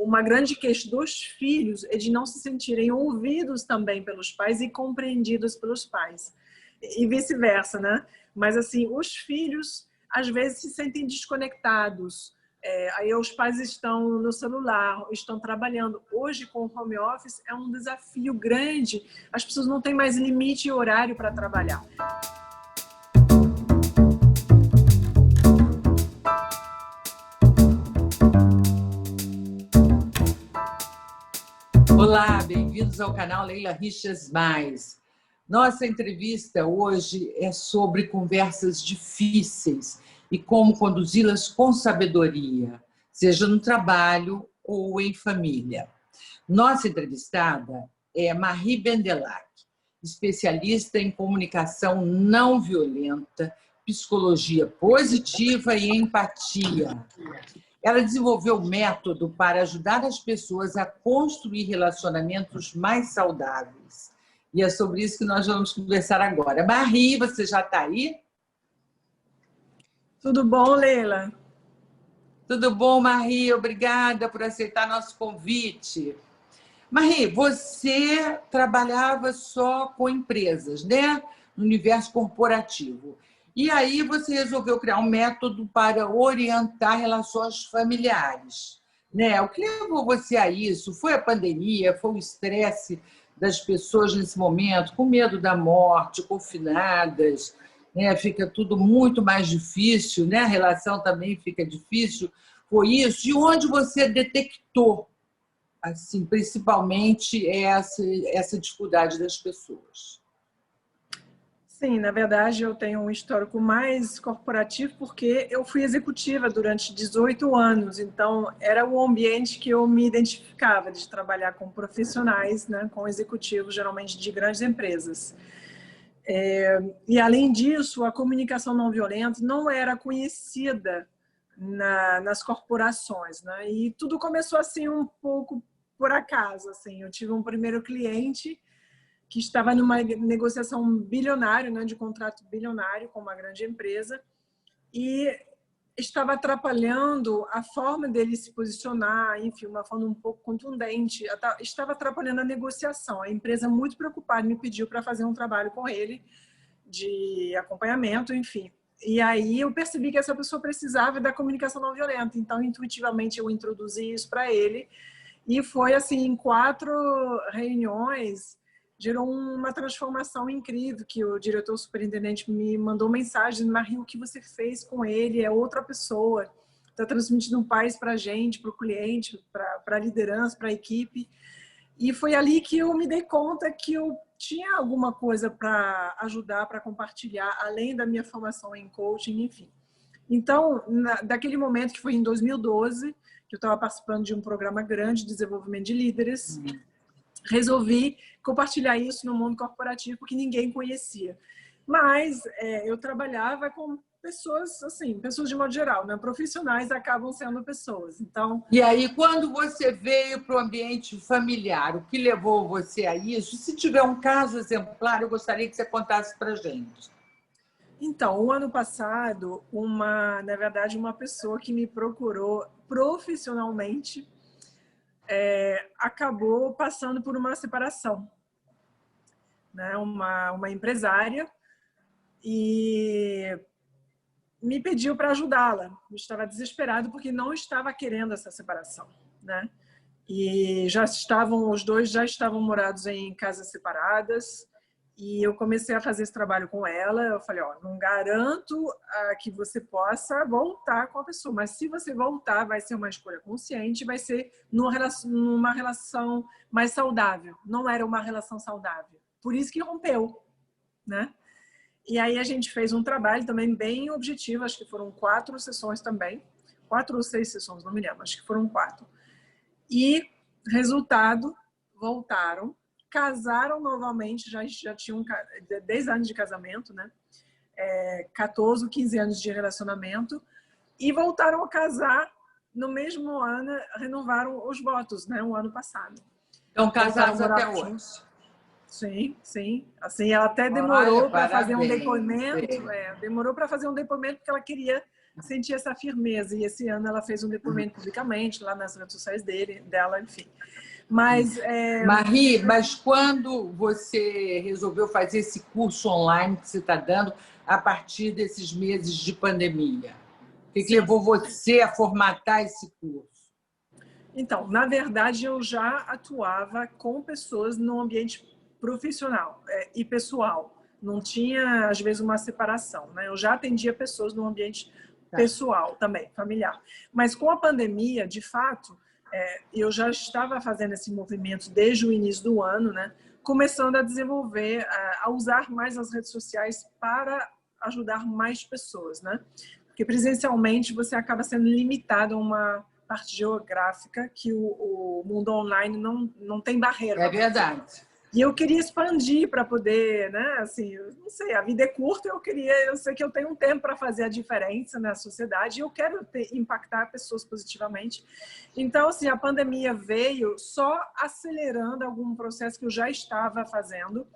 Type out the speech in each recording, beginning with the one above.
uma grande queixa dos filhos é de não se sentirem ouvidos também pelos pais e compreendidos pelos pais. E vice-versa, né? Mas, assim, os filhos, às vezes, se sentem desconectados. Aí os pais estão no celular, estão trabalhando. Hoje, com o home office, é um desafio grande. As pessoas não têm mais limite e horário para trabalhar. Olá, bem-vindos ao canal Leila Richas Mais. Nossa entrevista hoje é sobre conversas difíceis e como conduzi-las com sabedoria, seja no trabalho ou em família. Nossa entrevistada é Marie Bendelac, especialista em comunicação não violenta, psicologia positiva e empatia. Ela desenvolveu um método para ajudar as pessoas a construir relacionamentos mais saudáveis. E é sobre isso que nós vamos conversar agora. Marie, você já está aí? Tudo bom, Leila? Tudo bom, Marie? Obrigada por aceitar nosso convite. Marie, você trabalhava só com empresas, né? No universo corporativo. E aí você resolveu criar um método para orientar relações familiares, né? O que levou você a isso? Foi a pandemia? Foi o estresse das pessoas nesse momento, com medo da morte, confinadas, né? Fica tudo muito mais difícil, né? A relação também fica difícil. Foi isso? E onde você detectou, assim, principalmente essa dificuldade das pessoas? Sim, na verdade eu tenho um histórico mais corporativo porque eu fui executiva durante 18 anos, então era o ambiente que eu me identificava, de trabalhar com profissionais, né, com executivos, geralmente de grandes empresas. E além disso, a comunicação não violenta não era conhecida nas corporações, né, e tudo começou assim um pouco por acaso, assim. Eu tive um primeiro cliente que estava numa negociação bilionária, né, de contrato bilionário com uma grande empresa, e estava atrapalhando a forma dele se posicionar, enfim, uma forma um pouco contundente, estava atrapalhando a negociação. A empresa, muito preocupada, me pediu para fazer um trabalho com ele de acompanhamento, enfim. E aí eu percebi que essa pessoa precisava da comunicação não violenta, então intuitivamente eu introduzi isso para ele, e foi assim, em 4 reuniões, gerou uma transformação incrível, que o diretor superintendente me mandou mensagem: Marie, o que você fez com ele é outra pessoa, está transmitindo paz para a gente, para o cliente, para a liderança, para a equipe. E foi ali que eu me dei conta que eu tinha alguma coisa para ajudar, para compartilhar, além da minha formação em coaching, enfim. Então, daquele momento, que foi em 2012, que eu estava participando de um programa grande de desenvolvimento de líderes, resolvi compartilhar isso no mundo corporativo, porque ninguém conhecia. Mas eu trabalhava com pessoas, assim, pessoas de modo geral, né? Profissionais acabam sendo pessoas. Então, e aí, quando você veio para o ambiente familiar, o que levou você a isso? Se tiver um caso exemplar, eu gostaria que você contasse para a gente. Então, o ano passado, na verdade, uma pessoa que me procurou profissionalmente acabou passando por uma separação, né? Uma empresária, e me pediu para ajudá-la. Eu estava desesperado porque não estava querendo essa separação, né? E os dois já estavam morados em casas separadas, e eu comecei a fazer esse trabalho com ela. Eu falei: ó, não garanto que você possa voltar com a pessoa, mas se você voltar, vai ser uma escolha consciente, vai ser numa relação mais saudável. Não era uma relação saudável, por isso que rompeu, né? E aí a gente fez um trabalho também bem objetivo, acho que foram 4 sessões também, 4 ou 6 sessões, não me lembro, acho que foram 4. E, resultado, voltaram, casaram novamente, já tinham 10 anos de casamento, né? 14, 15 anos de relacionamento, e voltaram a casar no mesmo ano, renovaram os votos, né? O ano passado. Estão casados até hoje? Sim, sim. Assim, ela até demorou para fazer um depoimento. Demorou para fazer um depoimento porque ela queria senti essa firmeza. E esse ano ela fez um depoimento publicamente lá nas redes sociais dela, enfim. Mas, Marie, mas quando você resolveu fazer esse curso online que você está dando a partir desses meses de pandemia? O que levou você a formatar esse curso? Então, na verdade, eu já atuava com pessoas no ambiente profissional e pessoal. Não tinha, às vezes, uma separação, né? Eu já atendia pessoas no ambiente pessoal também, familiar. Mas com a pandemia, de fato, eu já estava fazendo esse movimento desde o início do ano, né? Começando a desenvolver, a usar mais as redes sociais para ajudar mais pessoas, né? Porque presencialmente você acaba sendo limitado a uma parte geográfica que o mundo online não tem barreira. É verdade. E eu queria expandir para poder, né? Assim, eu não sei, a vida é curta, eu sei que eu tenho um tempo para fazer a diferença na sociedade e eu quero impactar pessoas positivamente. Então, assim, a pandemia veio só acelerando algum processo que eu já estava fazendo,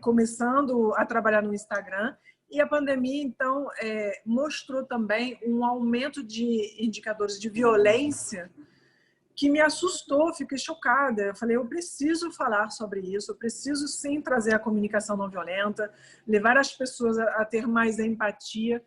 começando a trabalhar no Instagram. E a pandemia, então, mostrou também um aumento de indicadores de violência que me assustou, fiquei chocada. Eu falei, eu preciso falar sobre isso, eu preciso sim trazer a comunicação não violenta, levar as pessoas a ter mais empatia.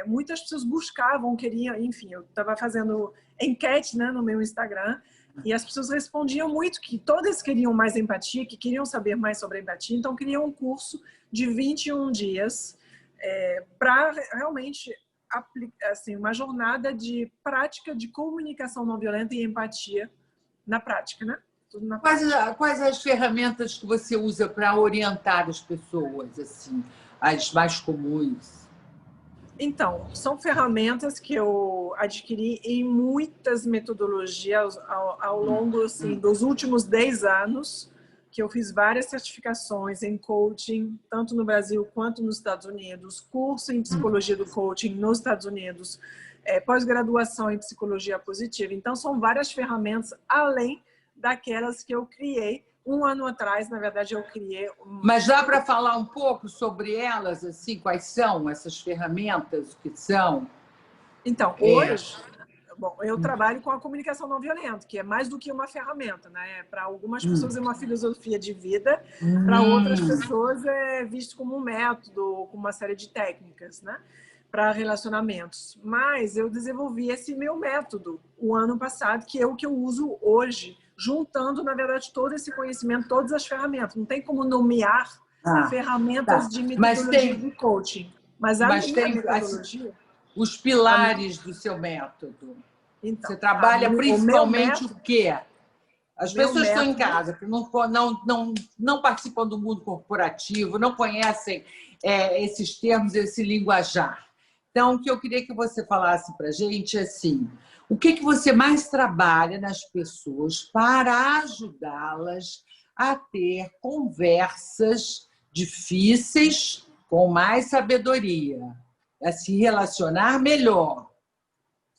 Muitas pessoas buscavam, queriam, enfim, eu estava fazendo enquete, né, no meu Instagram, e as pessoas respondiam muito que todas queriam mais empatia, que queriam saber mais sobre empatia, então queriam um curso de 21 dias para realmente assim, uma jornada de prática de comunicação não violenta e empatia na prática, né? Tudo na prática. Quais as ferramentas que você usa para orientar as pessoas, assim, as mais comuns? Então, são ferramentas que eu adquiri em muitas metodologias ao longo assim, dos últimos 10 anos, que eu fiz várias certificações em coaching, tanto no Brasil quanto nos Estados Unidos, curso em psicologia do coaching nos Estados Unidos, pós-graduação em psicologia positiva. Então, são várias ferramentas, além daquelas que eu criei. Um ano atrás, na verdade, eu criei... Mas dá para falar um pouco sobre elas, assim, quais são essas ferramentas, o que são? Então, hoje... Bom, eu trabalho com a comunicação não violenta, que é mais do que uma ferramenta, né? Para algumas pessoas é uma filosofia de vida, para outras pessoas é visto como um método, como uma série de técnicas, né? Para relacionamentos. Mas eu desenvolvi esse meu método o ano passado, que é o que eu uso hoje, juntando, na verdade, todo esse conhecimento, todas as ferramentas. Não tem como nomear ferramentas de metodologia de coaching. Mas a minha metodologia... Os pilares do seu método. Então, você trabalha principalmente o quê? As pessoas estão em casa, que não participam do mundo corporativo, não conhecem esses termos, esse linguajar. Então, o que eu queria que você falasse para a gente é assim, o que você mais trabalha nas pessoas para ajudá-las a ter conversas difíceis com mais sabedoria, a se relacionar melhor?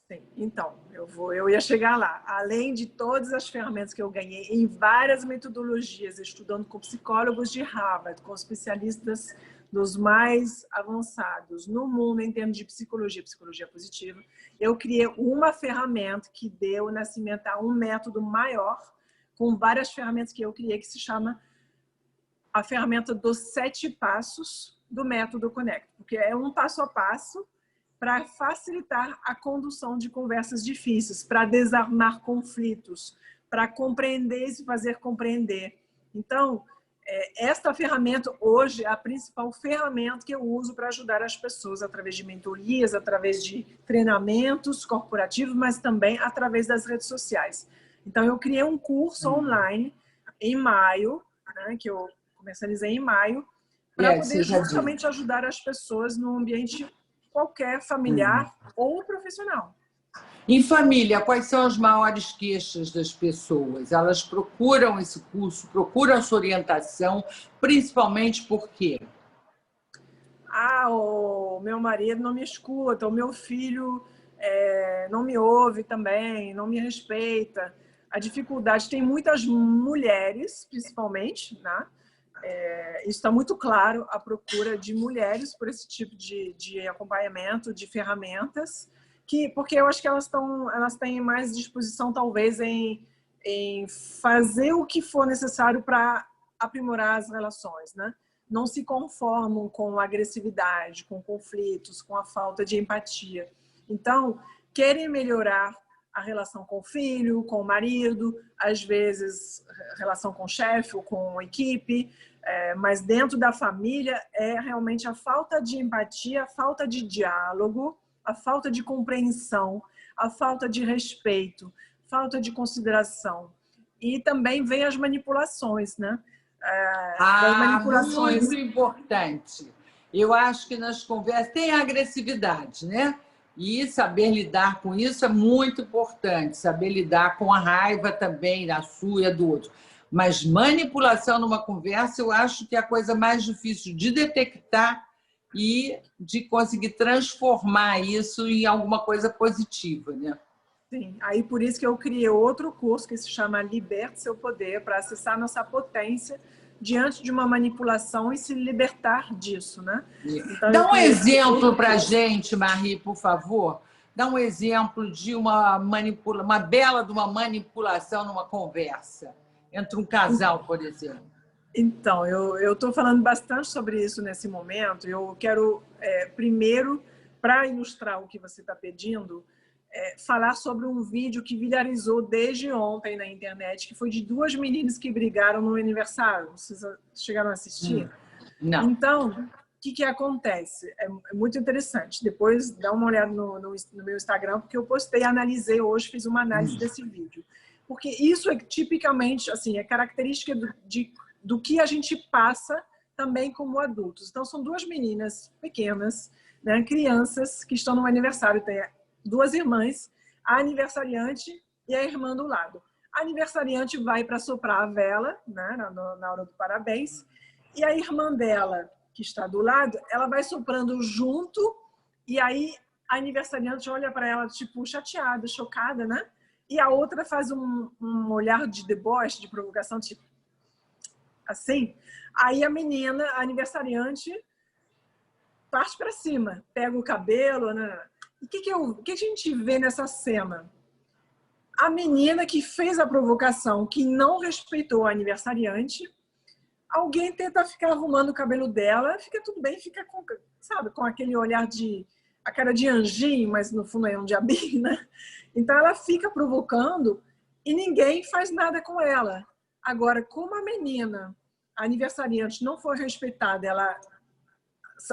Sim, então, eu ia chegar lá. Além de todas as ferramentas que eu ganhei em várias metodologias, estudando com psicólogos de Harvard, com especialistas dos mais avançados no mundo em termos de psicologia positiva, eu criei uma ferramenta que deu nascimento a um método maior, com várias ferramentas que eu criei, que se chama a ferramenta dos 7 passos do método Connect, porque é um passo a passo para facilitar a condução de conversas difíceis, para desarmar conflitos, para compreender e se fazer compreender. Então, esta ferramenta hoje é a principal ferramenta que eu uso para ajudar as pessoas através de mentorias, através de treinamentos corporativos, mas também através das redes sociais. Então, eu criei um curso online em maio, né, que eu comercializei em maio, para poder justamente ajudar as pessoas no ambiente qualquer, familiar ou profissional. Em família, quais são as maiores queixas das pessoas? Elas procuram esse curso, procuram sua orientação, principalmente por quê? O meu marido não me escuta, o meu filho não me ouve também, não me respeita. A dificuldade, tem muitas mulheres, principalmente, né? Isso está muito claro, a procura de mulheres por esse tipo de acompanhamento, de ferramentas, porque eu acho que elas têm mais disposição, talvez, em fazer o que for necessário para aprimorar as relações, né? Não se conformam com a agressividade, com conflitos, com a falta de empatia. Então, querem melhorar a relação com o filho, com o marido, às vezes relação com o chefe ou com a equipe, mas dentro da família é realmente a falta de empatia, a falta de diálogo, a falta de compreensão, a falta de respeito, falta de consideração. E também vem as manipulações, né? Das manipulações. Muito importante. Eu acho que nas conversas tem a agressividade, né? E saber lidar com isso é muito importante. Saber lidar com a raiva também, da sua e a do outro. Mas manipulação numa conversa, eu acho que é a coisa mais difícil de detectar e de conseguir transformar isso em alguma coisa positiva, né? Sim, aí por isso que eu criei outro curso que se chama Liberte Seu Poder, para acessar nossa potência diante de uma manipulação e se libertar disso, né? Então, dá um exemplo para a gente, Marie, por favor. Dá um exemplo de uma bela de uma manipulação numa conversa entre um casal, por exemplo. Então, eu estou falando bastante sobre isso nesse momento. Eu quero, primeiro, para ilustrar o que você está pedindo, falar sobre um vídeo que viralizou desde ontem na internet, que foi de duas meninas que brigaram no aniversário. Vocês chegaram a assistir? Não. Então, o que acontece? É muito interessante. Depois dá uma olhada no meu Instagram, porque eu postei, analisei hoje, fiz uma análise desse vídeo. Porque isso é tipicamente, assim, é característica do que a gente passa também como adultos. Então, são duas meninas pequenas, né, crianças, que estão no aniversário. Tem duas irmãs, a aniversariante e a irmã do lado. A aniversariante vai para soprar a vela, né, na hora do parabéns, e a irmã dela, que está do lado, ela vai soprando junto, e aí a aniversariante olha para ela, tipo, chateada, chocada, né? E a outra faz um olhar de deboche, de provocação, tipo, assim. Aí a menina, a aniversariante, parte para cima, pega o cabelo, né? E o que a gente vê nessa cena? A menina que fez a provocação, que não respeitou a aniversariante, alguém tenta ficar arrumando o cabelo dela, fica tudo bem, fica com, sabe, com aquele olhar a cara de anjinho, mas no fundo é um diabinho, né? Então ela fica provocando e ninguém faz nada com ela. Agora, como a menina, a aniversariante, não foi respeitada, ela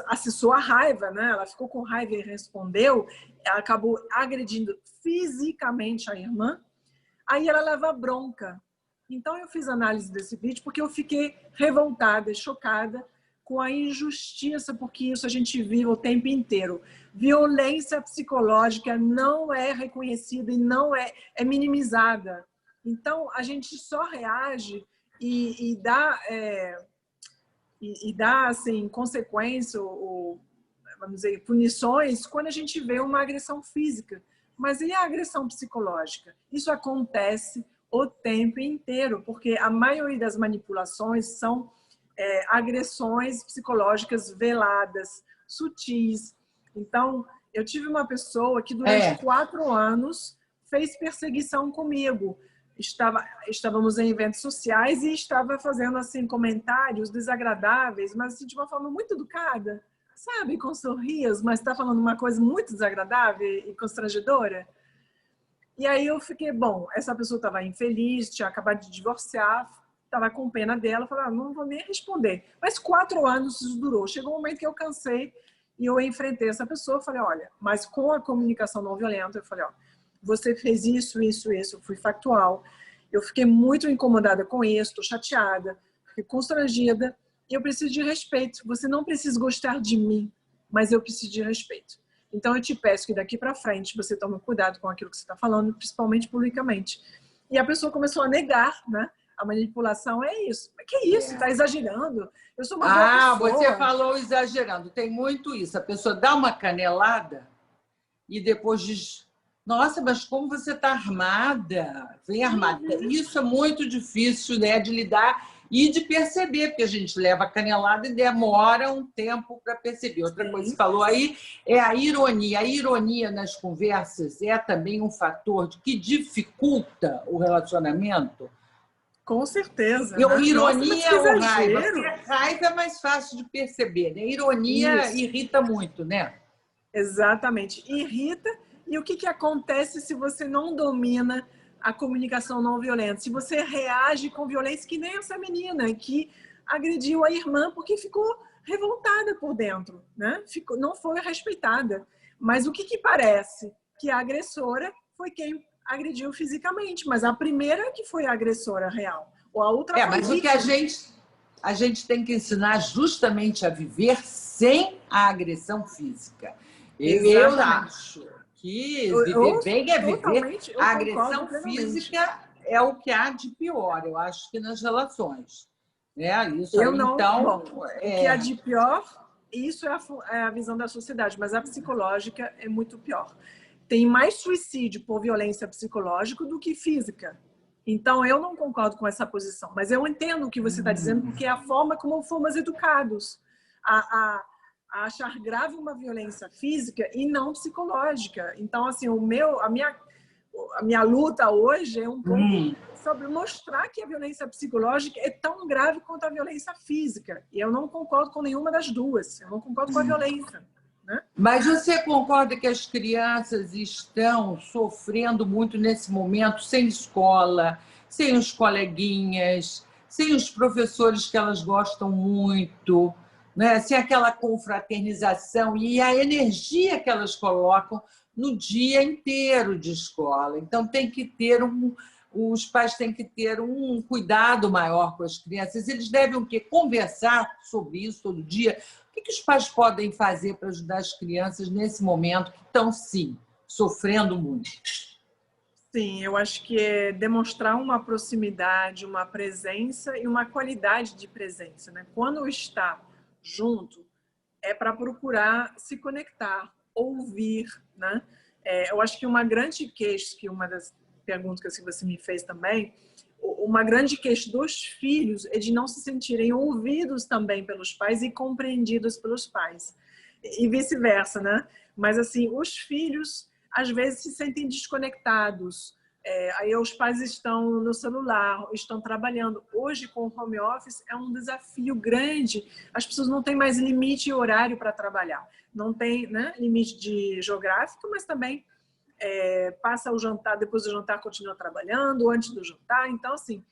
acessou a raiva, né? Ela ficou com raiva e respondeu, ela acabou agredindo fisicamente a irmã, aí ela leva bronca. Então eu fiz análise desse vídeo porque eu fiquei revoltada, chocada com a injustiça, porque isso a gente vive o tempo inteiro. Violência psicológica não é reconhecida e não é minimizada. Então a gente só reage e dá assim, consequência ou, vamos dizer, punições quando a gente vê uma agressão física. Mas e a agressão psicológica? Isso acontece o tempo inteiro, porque a maioria das manipulações são agressões psicológicas veladas, sutis. Então, eu tive uma pessoa que durante 4 anos fez perseguição comigo. Estávamos em eventos sociais e estava fazendo assim comentários desagradáveis, mas assim, de uma forma muito educada, sabe, com sorriso, mas está falando uma coisa muito desagradável e constrangedora. E aí eu fiquei, bom, essa pessoa estava infeliz, tinha acabado de divorciar, estava com pena dela, falei, não vou nem responder. Mas 4 anos isso durou. Chegou um momento que eu cansei e eu enfrentei essa pessoa, falei, olha, mas com a comunicação não violenta, eu falei, ó, você fez isso, isso, isso, eu fui factual, eu fiquei muito incomodada com isso, estou chateada, fiquei constrangida, e eu preciso de respeito. Você não precisa gostar de mim, mas eu preciso de respeito. Então, eu te peço que daqui para frente você tome cuidado com aquilo que você está falando, principalmente publicamente. E a pessoa começou a negar, né? A manipulação é isso. Mas que isso? Está exagerando? Eu sou uma boa pessoa. Você falou exagerando. Tem muito isso. A pessoa dá uma canelada e depois diz, nossa, mas como você está armada? Vem armada. Isso é muito difícil, né, de lidar E de perceber, porque a gente leva a canelada e demora um tempo para perceber. Outra coisa que você falou aí é a ironia. A ironia nas conversas é também um fator que dificulta o relacionamento? Com certeza, Ou né? Nossa, mas que ironia ou raiva? exagero! Porque raiva é mais fácil de perceber, né? Ironia Isso, irrita muito, né? exatamente. Irrita. E o que acontece se você não domina a comunicação não violenta? Se você reage com violência, que nem essa menina que agrediu a irmã porque ficou revoltada por dentro, né? Não foi respeitada. Mas o que parece? Que a agressora foi quem agrediu fisicamente, mas a primeira que foi a agressora real. Ou a outra foi Mas vítima. o que a gente tem que ensinar justamente a viver sem a agressão física. Eu acho que viver bem é viver. A agressão física é o que há de pior, eu acho que nas relações. Né? Isso eu aí, não, então. bom, o que há de pior, isso é a visão da sociedade, mas a psicológica é muito pior. Tem mais suicídio por violência psicológica do que física. Então, eu não concordo com essa posição, mas eu entendo o que você está dizendo, porque é a forma como fomos educados a achar grave uma violência física e não psicológica. Então, assim, a minha luta hoje é um pouco sobre mostrar que a violência psicológica é tão grave quanto a violência física. E eu não concordo com nenhuma das duas. Eu não concordo com a violência. Né? Mas você concorda que as crianças estão sofrendo muito nesse momento, sem escola, sem os coleguinhas, sem os professores que elas gostam muito, né? Sem aquela confraternização e a energia que elas colocam no dia inteiro de escola? Então, os pais têm que ter um cuidado maior com as crianças. Eles devem o quê? Conversar sobre isso todo dia. O que os pais podem fazer para ajudar as crianças nesse momento que estão, sim, sofrendo muito? Sim, eu acho que é demonstrar uma proximidade, uma presença e uma qualidade de presença. Né? Quando está junto, é para procurar se conectar, ouvir. Né? Eu acho que uma grande queixa, que uma das perguntas que você me fez também, uma grande queixa dos filhos é de não se sentirem ouvidos também pelos pais e compreendidos pelos pais. E vice-versa, né? Mas, assim, os filhos, às vezes, se sentem desconectados. Aí os pais estão no celular, estão trabalhando. Hoje, com o home office, é um desafio grande. As pessoas não têm mais limite e horário para trabalhar. Não tem, né, limite geográfico, mas também passa o jantar, depois do jantar continua trabalhando, antes do jantar. Então, assim,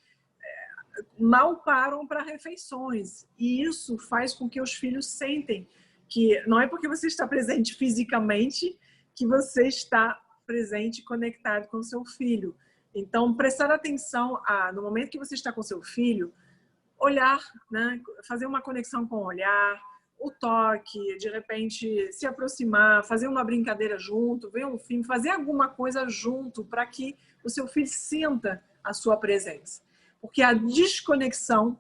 mal param para refeições. E isso faz com que os filhos sentem que não é porque você está presente fisicamente que você está presente e conectado com seu filho. Então, prestar atenção no momento que você está com seu filho, olhar, né? Fazer uma conexão com o olhar, o toque, de repente se aproximar, fazer uma brincadeira junto, ver um filme, fazer alguma coisa junto para que o seu filho sinta a sua presença. Porque a desconexão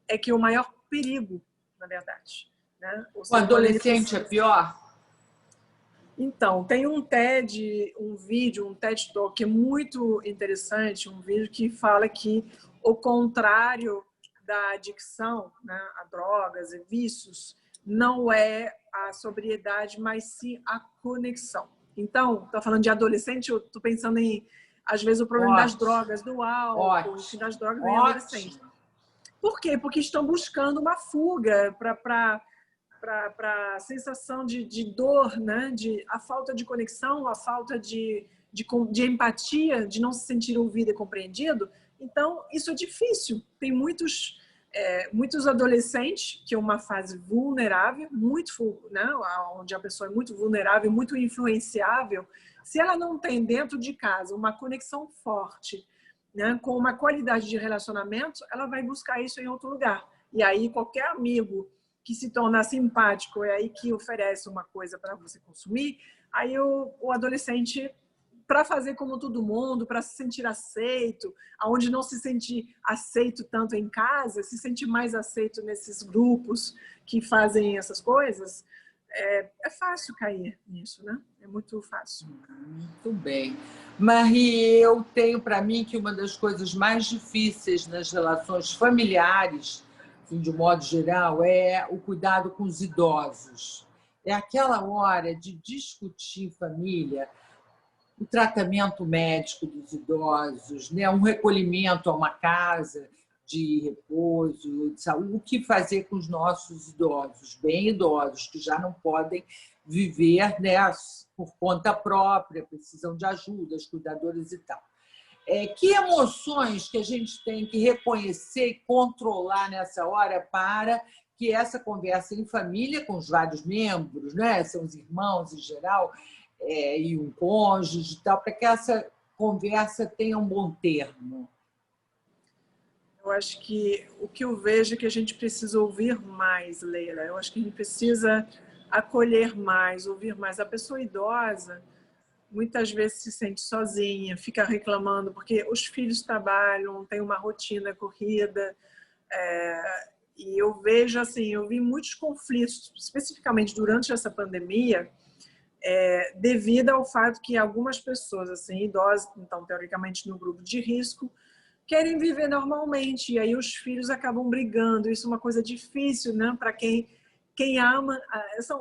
é que é o maior perigo, na verdade. Né? O adolescente é pior? Então, tem um vídeo, um TED Talk que é muito interessante, um vídeo que fala que o contrário da adicção, né, a drogas e vícios, não é a sobriedade, mas sim a conexão. Então, estou falando de adolescente, eu estou pensando em, às vezes, o problema das drogas, do álcool, enfim, das drogas em adolescente. Por quê? Porque estão buscando uma fuga para a sensação de dor, né? A falta de conexão, a falta de empatia, de não se sentir ouvido e compreendido. Então, isso é difícil. Tem muitos adolescentes, que é uma fase vulnerável, né? Onde a pessoa é muito vulnerável, muito influenciável. Se ela não tem dentro de casa uma conexão forte, né, com uma qualidade de relacionamento, ela vai buscar isso em outro lugar. E aí qualquer amigo que se torna simpático e aí que oferece uma coisa para você consumir, aí o adolescente, para fazer como todo mundo, para se sentir aceito, aonde não se sente aceito tanto em casa, se sente mais aceito nesses grupos que fazem essas coisas, é fácil cair nisso, né? É muito fácil. Muito bem. Marie, eu tenho para mim que uma das coisas mais difíceis nas relações familiares, assim, de um modo geral, é o cuidado com os idosos. É aquela hora de discutir em família o tratamento médico dos idosos, né? Um recolhimento a uma casa de repouso, de saúde, o que fazer com os nossos idosos, bem idosos, que já não podem viver, né, por conta própria, precisam de ajuda, os cuidadores e tal. Que emoções que a gente tem que reconhecer e controlar nessa hora para que essa conversa em família, com os vários membros, né, são os irmãos em geral, e um cônjuge e tal, para que essa conversa tenha um bom termo? Eu acho que o que eu vejo é que a gente precisa ouvir mais, Leila. Eu acho que a gente precisa acolher mais, ouvir mais. A pessoa idosa muitas vezes se sente sozinha, fica reclamando porque os filhos trabalham, tem uma rotina corrida. E eu vejo assim, eu vi muitos conflitos, especificamente durante essa pandemia, devido ao fato que algumas pessoas assim idosas, então teoricamente no grupo de risco, querem viver normalmente, e aí os filhos acabam brigando. Isso é uma coisa difícil, né? Para quem ama,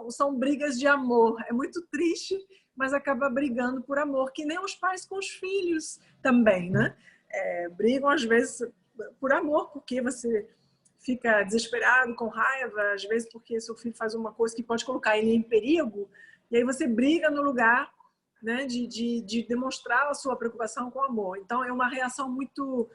são brigas de amor. É muito triste, mas acaba brigando por amor, que nem os pais com os filhos também, né? Brigam às vezes por amor, porque você fica desesperado, com raiva, às vezes porque seu filho faz uma coisa que pode colocar ele em perigo, e aí você briga no lugar, né, de demonstrar a sua preocupação com amor. Então, é uma reação muito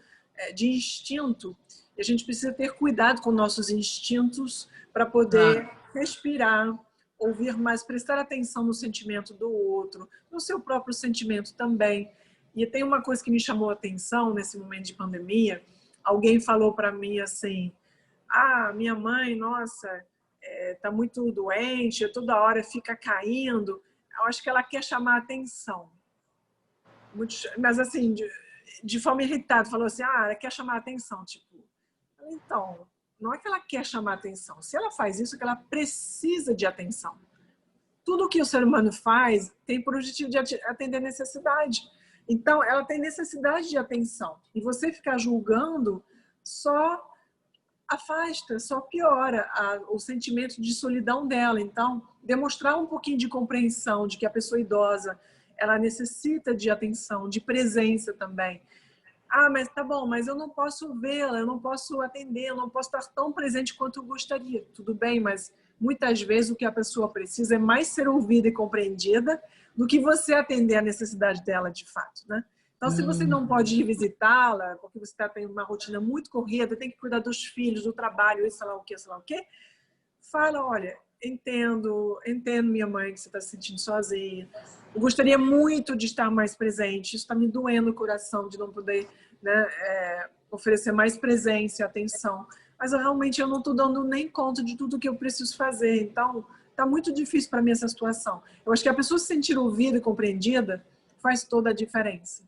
de instinto, e a gente precisa ter cuidado com nossos instintos para poder respirar, ouvir mais, prestar atenção no sentimento do outro, no seu próprio sentimento também. E tem uma coisa que me chamou a atenção nesse momento de pandemia. Alguém falou para mim assim: minha mãe, nossa, tá muito doente, toda hora fica caindo. Eu acho que ela quer chamar a atenção. Mas assim, de forma irritada, falou assim: ela quer chamar a atenção. Tipo, então, não é que ela quer chamar a atenção. Se ela faz isso, é que ela precisa de atenção. Tudo que o ser humano faz tem por objetivo de atender a necessidade. Então, ela tem necessidade de atenção. E você ficar julgando só afasta, só piora o sentimento de solidão dela. Então, demonstrar um pouquinho de compreensão de que a pessoa idosa, ela necessita de atenção, de presença também. Mas tá bom, mas eu não posso vê-la, eu não posso atender, eu não posso estar tão presente quanto eu gostaria. Tudo bem, mas muitas vezes o que a pessoa precisa é mais ser ouvida e compreendida do que você atender a necessidade dela de fato, né? Então, se você não pode ir visitá-la, porque você tem uma rotina muito corrida, tem que cuidar dos filhos, do trabalho, e sei lá o quê, fala: olha, entendo minha mãe, que você está se sentindo sozinha. Eu gostaria muito de estar mais presente. Isso está me doendo o coração de não poder, né, oferecer mais presença e atenção. Mas realmente eu não estou dando nem conta de tudo que eu preciso fazer. Então, está muito difícil para mim essa situação. Eu acho que a pessoa se sentir ouvida e compreendida faz toda a diferença.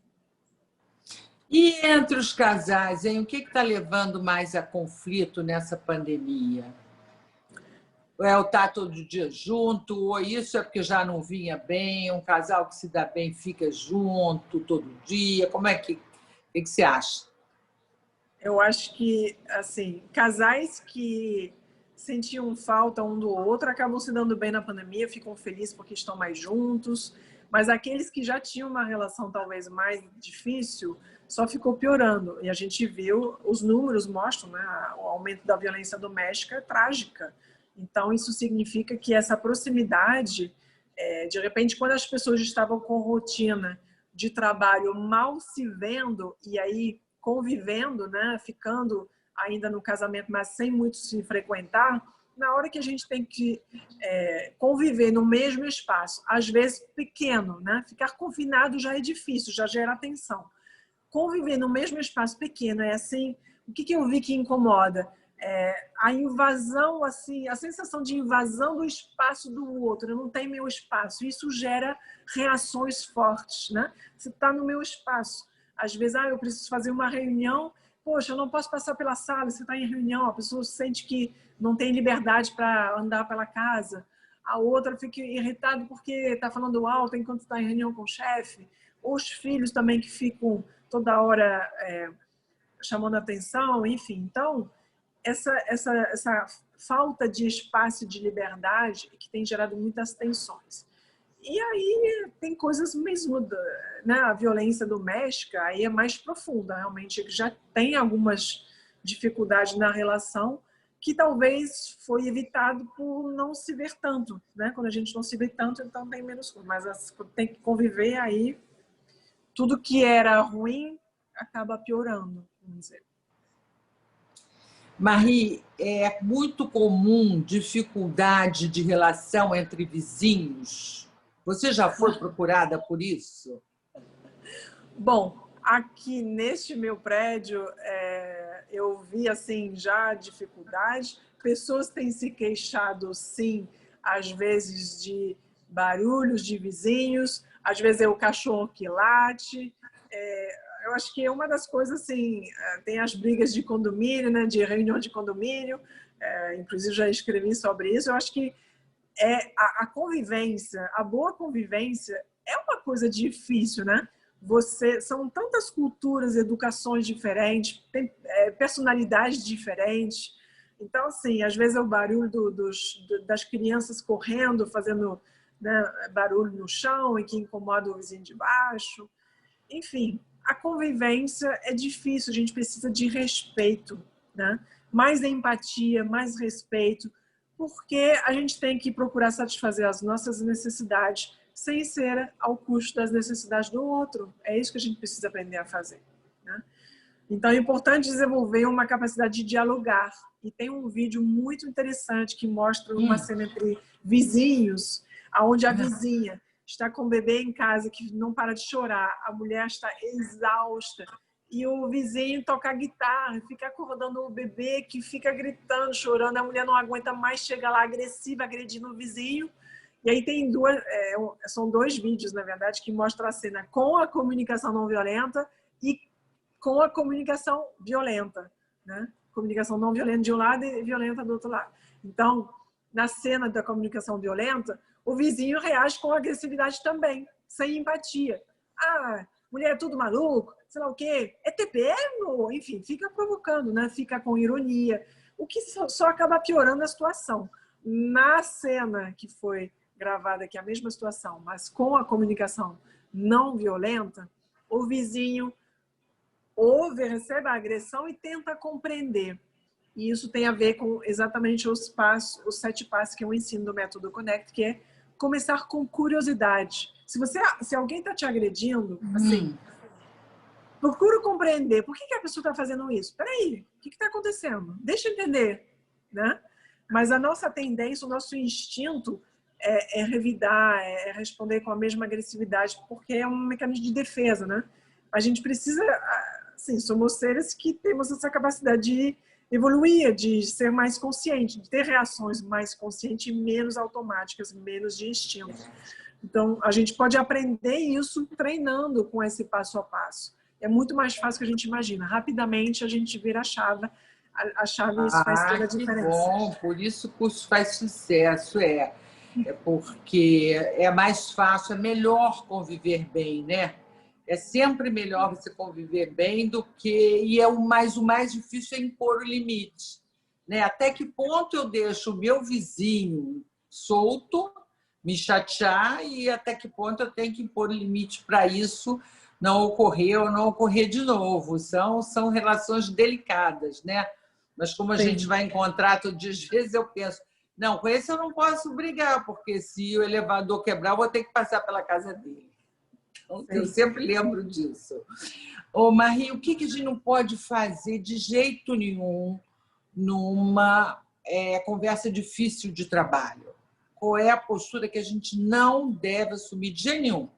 E entre os casais, hein? O que está levando mais a conflito nessa pandemia? É o estar todo dia junto, ou isso é porque já não vinha bem, um casal que se dá bem fica junto todo dia? Como é que você acha? Eu acho que, assim, casais que sentiam falta um do outro acabam se dando bem na pandemia, ficam felizes porque estão mais juntos, mas aqueles que já tinham uma relação talvez mais difícil, só ficou piorando. E a gente viu, os números mostram, né, o aumento da violência doméstica é trágica. Então, isso significa que essa proximidade, de repente, quando as pessoas estavam com rotina de trabalho mal se vendo, e aí convivendo, né, ficando ainda no casamento, mas sem muito se frequentar, na hora que a gente tem que conviver no mesmo espaço, às vezes pequeno, né, ficar confinado já é difícil, já gera tensão. Conviver no mesmo espaço pequeno é assim, o que eu vi que incomoda? A invasão, assim, a sensação de invasão do espaço do outro, eu não tenho meu espaço, isso gera reações fortes, né? Você está no meu espaço. Às vezes, eu preciso fazer uma reunião, poxa, eu não posso passar pela sala, você está em reunião, a pessoa sente que não tem liberdade para andar pela casa. a outra fica irritada porque está falando alto enquanto está em reunião com o chefe, os filhos também que ficam toda hora chamando atenção, enfim. Então, essa falta de espaço de liberdade que tem gerado muitas tensões. E aí tem coisas mesmo, né? A violência doméstica aí é mais profunda, realmente já tem algumas dificuldades na relação que talvez foi evitado por não se ver tanto, né? Quando a gente não se vê tanto, então tem menos coisa, mas tem que conviver aí, tudo que era ruim acaba piorando, vamos dizer. Marie, é muito comum dificuldade de relação entre vizinhos. Você já foi procurada por isso? Bom, aqui neste meu prédio, eu vi assim já dificuldade. Pessoas têm se queixado, sim, às vezes de barulhos de vizinhos, às vezes é o cachorro que late. Eu acho que é uma das coisas, assim, tem as brigas de condomínio, né, de reunião de condomínio, inclusive já escrevi sobre isso. Eu acho que a convivência, a boa convivência é uma coisa difícil, né? São tantas culturas, educações diferentes, tem personalidades diferentes. Então, assim, às vezes é o barulho das crianças correndo, fazendo, né, barulho no chão e que incomoda o vizinho de baixo. Enfim, a convivência é difícil, a gente precisa de respeito, né? Mais empatia, mais respeito, porque a gente tem que procurar satisfazer as nossas necessidades sem ser ao custo das necessidades do outro. É isso que a gente precisa aprender a fazer, né? Então é importante desenvolver uma capacidade de dialogar. E tem um vídeo muito interessante que mostra uma cena entre vizinhos, onde a vizinha está com o bebê em casa que não para de chorar, a mulher está exausta e o vizinho toca guitarra, fica acordando o bebê que fica gritando, chorando, a mulher não aguenta mais, chega lá agressiva, agredindo o vizinho. E aí tem são dois vídeos, na verdade, que mostram a cena com a comunicação não violenta e com a comunicação violenta, né? Comunicação não violenta de um lado e violenta do outro lado. Então, na cena da comunicação violenta, o vizinho reage com agressividade também, sem empatia. Ah, mulher é tudo maluco, sei lá o quê, é TPM? Enfim, fica provocando, né? Fica com ironia, o que só acaba piorando a situação. Na cena que foi gravada aqui, a mesma situação, mas com a comunicação não violenta, o vizinho ouve, recebe a agressão e tenta compreender. E isso tem a ver com exatamente os 7 passos que eu ensino do método Connect, que é começar com curiosidade. Se alguém está te agredindo, assim, procura compreender por que a pessoa está fazendo isso. Peraí, o que está acontecendo? Deixa eu entender, né? Mas a nossa tendência, o nosso instinto é revidar, é responder com a mesma agressividade, porque é um mecanismo de defesa, né? A gente precisa, assim, somos seres que temos essa capacidade de evoluir, de ser mais consciente, de ter reações mais conscientes e menos automáticas, menos de instinto. Então, a gente pode aprender isso treinando com esse passo a passo. É muito mais fácil que a gente imagina. Rapidamente a gente vira a chave e isso faz toda a diferença. Bom, por isso o curso faz sucesso, É porque é mais fácil, é melhor conviver bem, né? É sempre melhor você conviver bem do que... E o mais difícil é impor o limite, né? Até que ponto eu deixo o meu vizinho solto, me chatear, e até que ponto eu tenho que impor o limite para isso não ocorrer ou não ocorrer de novo. São relações delicadas, né? Mas como a gente vai encontrar todo dia, às vezes eu penso, não, com esse eu não posso brigar, porque se o elevador quebrar, eu vou ter que passar pela casa dele. Então, eu sempre lembro disso. Ô, Marie, o que a gente não pode fazer de jeito nenhum numa conversa difícil de trabalho? Qual é a postura que a gente não deve assumir de jeito nenhum?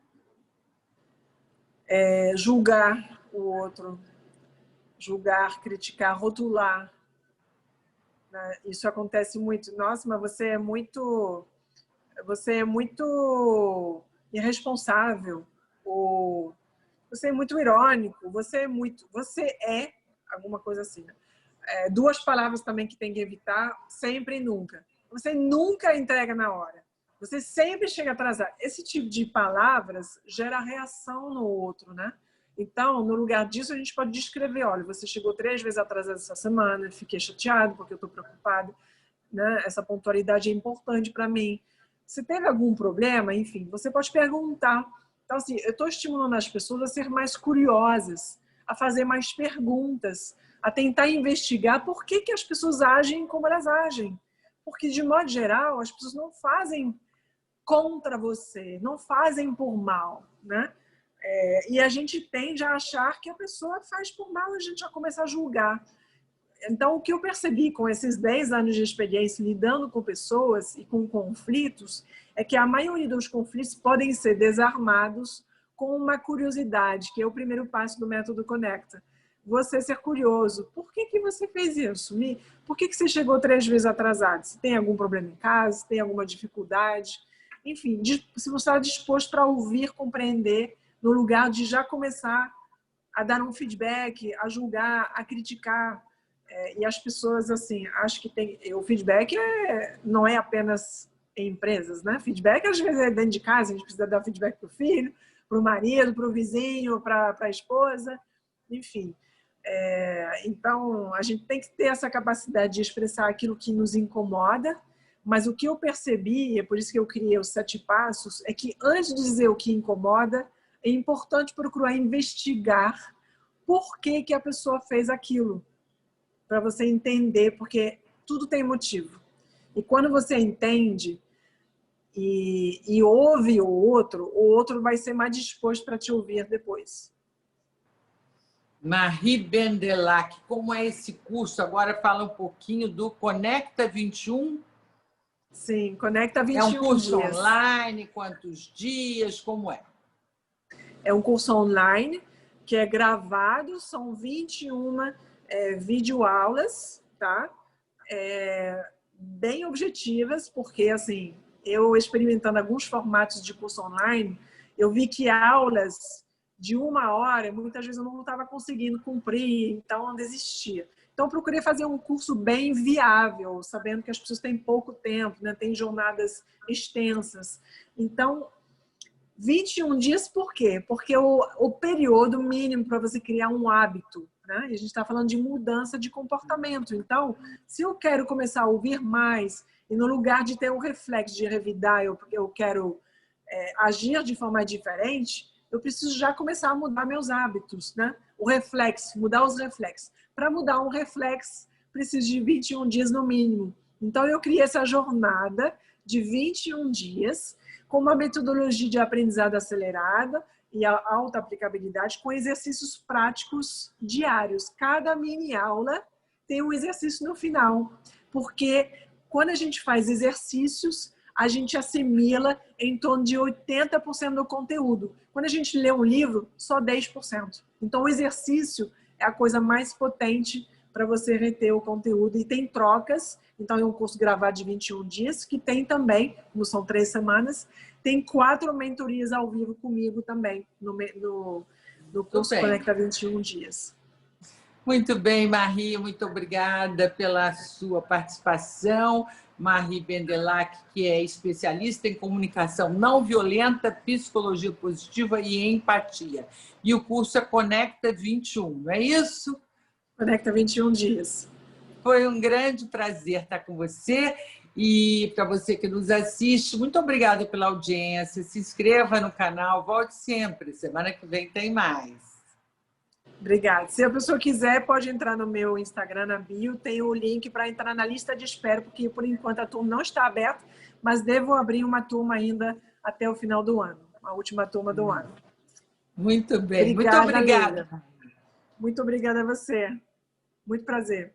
Julgar o outro, julgar, criticar, rotular. Né? Isso acontece muito. Nossa, mas você é muito irresponsável, ou você é muito irônico, você é alguma coisa assim. Né? 2 palavras também que tem que evitar, sempre e nunca. Você nunca entrega na hora. Você sempre chega atrasado. Esse tipo de palavras gera reação no outro, né? Então, no lugar disso, a gente pode descrever, olha, você chegou 3 vezes atrasado essa semana, fiquei chateado porque eu estou preocupado, né? Essa pontualidade é importante para mim. Se teve algum problema, enfim, você pode perguntar. Então, assim, eu estou estimulando as pessoas a ser mais curiosas, a fazer mais perguntas, a tentar investigar por que as pessoas agem como elas agem. Porque, de modo geral, as pessoas não fazem contra você, não fazem por mal, né? E a gente tende a achar que a pessoa faz por mal, a gente já começa a julgar. Então, o que eu percebi com esses 10 anos de experiência lidando com pessoas e com conflitos é que a maioria dos conflitos podem ser desarmados com uma curiosidade, que é o primeiro passo do método Conecta. Você ser curioso. Por que você fez isso? Por que você chegou 3 vezes atrasado? Se tem algum problema em casa, se tem alguma dificuldade. Enfim, se você está disposto para ouvir, compreender, no lugar de já começar a dar um feedback, a julgar, a criticar. E as pessoas, assim, acho que o feedback não é apenas em empresas, né? Feedback, às vezes, é dentro de casa, a gente precisa dar feedback para o filho, para o marido, para o vizinho, para a esposa, enfim. Então, a gente tem que ter essa capacidade de expressar aquilo que nos incomoda, mas o que eu percebi, é por isso que eu criei os 7 passos, é que antes de dizer o que incomoda, é importante procurar investigar por que a pessoa fez aquilo, para você entender, porque tudo tem motivo. E quando você entende e ouve o outro vai ser mais disposto para te ouvir depois. Marie Bendelac, como é esse curso? Agora fala um pouquinho do Conecta 21. Sim, Conecta 21 dias. É um curso online? Quantos dias? Como é? É um curso online que é gravado, são 21 videoaulas, tá? Bem objetivas, porque, assim, eu experimentando alguns formatos de curso online, eu vi que aulas de 1 hora, muitas vezes eu não estava conseguindo cumprir, então eu desistia. Então, eu procurei fazer um curso bem viável, sabendo que as pessoas têm pouco tempo, né? Tem jornadas extensas. Então, 21 dias por quê? Porque o período mínimo para você criar um hábito, né? E a gente está falando de mudança de comportamento. Então, se eu quero começar a ouvir mais, e no lugar de ter um reflexo de revidar, porque eu quero agir de forma diferente, eu preciso já começar a mudar meus hábitos, né? O reflexo, mudar os reflexos. Para mudar um reflexo, preciso de 21 dias no mínimo. Então, eu criei essa jornada de 21 dias, com uma metodologia de aprendizado acelerada e alta aplicabilidade, com exercícios práticos diários. Cada mini aula tem um exercício no final, porque quando a gente faz exercícios, a gente assimila em torno de 80% do conteúdo. Quando a gente lê um livro, só 10%. Então, o exercício é a coisa mais potente para você reter o conteúdo. E tem trocas. Então, é um curso gravado de 21 dias, que tem também, como são 3 semanas, tem 4 mentorias ao vivo comigo também, no curso Conecta 21 dias. Muito bem, Marie, muito obrigada pela sua participação. Marie Bendelac, que é especialista em comunicação não violenta, psicologia positiva e empatia. E o curso é Conecta 21, não é isso? Conecta 21 dias. Foi um grande prazer estar com você. E para você que nos assiste, muito obrigada pela audiência. Se inscreva no canal, volte sempre. Semana que vem tem mais. Obrigada. Se a pessoa quiser, pode entrar no meu Instagram, na bio, tem o link para entrar na lista de espera, porque por enquanto a turma não está aberta, mas devo abrir uma turma ainda até o final do ano, a última turma do ano. Muito bem. Obrigada, muito obrigada. Leila. Muito obrigada a você. Muito prazer.